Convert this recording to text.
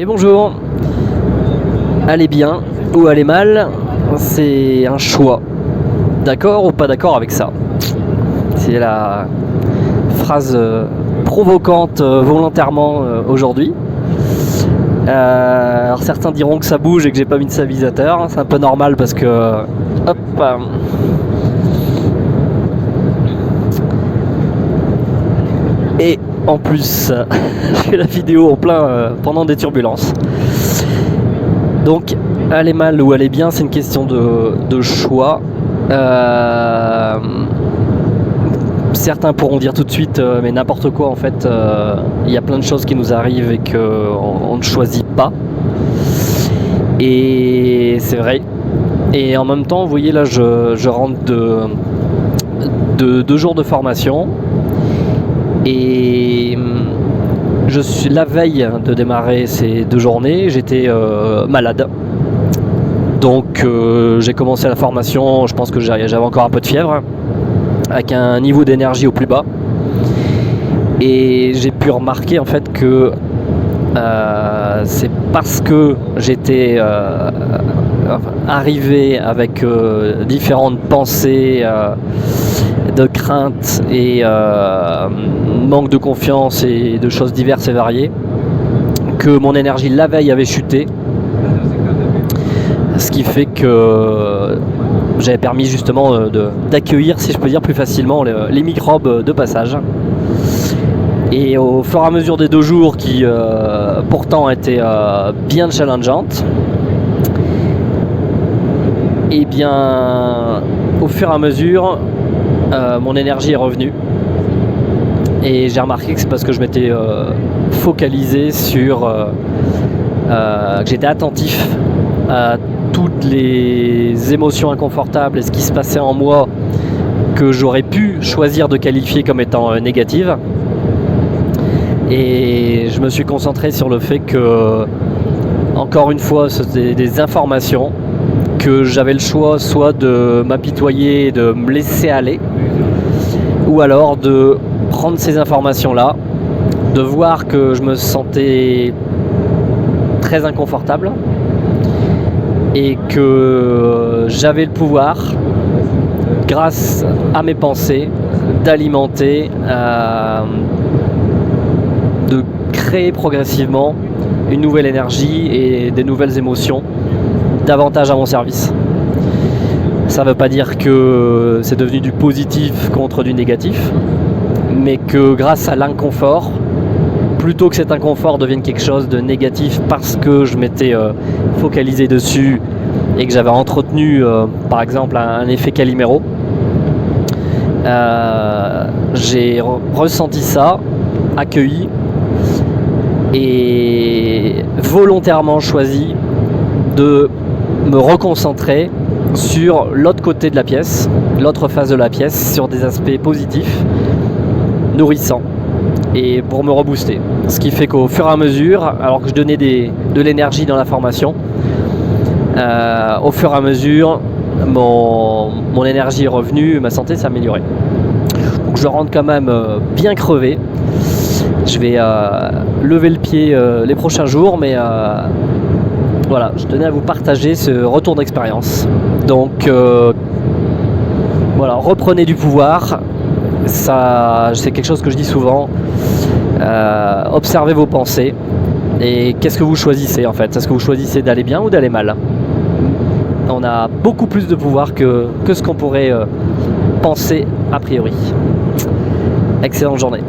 Et bonjour. Aller bien ou aller mal, c'est un choix. D'accord ou pas d'accord avec ça? C'est la phrase provocante volontairement aujourd'hui. Alors certains diront que ça bouge et que j'ai pas mis de stabilisateur. C'est un peu normal parce que hop. Et en plus, je fais la vidéo en plein pendant des turbulences. Donc, aller mal ou aller bien, c'est une question de choix. Certains pourront dire tout de suite, mais n'importe quoi en fait, il y a plein de choses qui nous arrivent et qu'on ne choisit pas. Et c'est vrai. Et en même temps, vous voyez là, je rentre de 2 jours de formation. Et je suis la veille de démarrer ces 2 journées, j'étais malade. Donc j'ai commencé la formation, je pense que j'avais encore un peu de fièvre, avec un niveau d'énergie au plus bas. Et j'ai pu remarquer en fait que c'est parce que j'étais arrivé avec différentes pensées de crainte et manque de confiance et de choses diverses et variées, que mon énergie la veille avait chuté, ce qui fait que j'avais permis justement d'accueillir, si je peux dire plus facilement, les microbes de passage. Et au fur et à mesure des 2 jours qui pourtant étaient bien challengeantes, et bien au fur et à mesure mon énergie est revenue. Et j'ai remarqué que c'est parce que je m'étais focalisé sur que j'étais attentif à toutes les émotions inconfortables et ce qui se passait en moi que j'aurais pu choisir de qualifier comme étant négatives. Et je me suis concentré sur le fait que, encore une fois, c'était des informations, que j'avais le choix soit de m'apitoyer et de me laisser aller, ou alors de prendre ces informations-là, de voir que je me sentais très inconfortable et que j'avais le pouvoir, grâce à mes pensées, d'alimenter, de créer progressivement une nouvelle énergie et des nouvelles émotions davantage à mon service. Ça ne veut pas dire que c'est devenu du positif contre du négatif, mais que grâce à l'inconfort, plutôt que cet inconfort devienne quelque chose de négatif parce que je m'étais focalisé dessus et que j'avais entretenu par exemple un effet Calimero, j'ai ressenti ça, accueilli et volontairement choisi de me reconcentrer sur l'autre côté de la pièce, l'autre face de la pièce, sur des aspects positifs, nourrissants, et pour me rebooster. Ce qui fait qu'au fur et à mesure, alors que je donnais de l'énergie dans la formation, au fur et à mesure, mon énergie est revenue, ma santé s'est améliorée. Donc je rentre quand même bien crevé. Je vais lever le pied les prochains jours, mais voilà, je tenais à vous partager ce retour d'expérience. Donc voilà, reprenez du pouvoir. Ça, c'est quelque chose que je dis souvent. Observez vos pensées. Et qu'est-ce que vous choisissez en fait? Est-ce que vous choisissez d'aller bien ou d'aller mal? On a beaucoup plus de pouvoir que ce qu'on pourrait penser a priori. Excellente journée.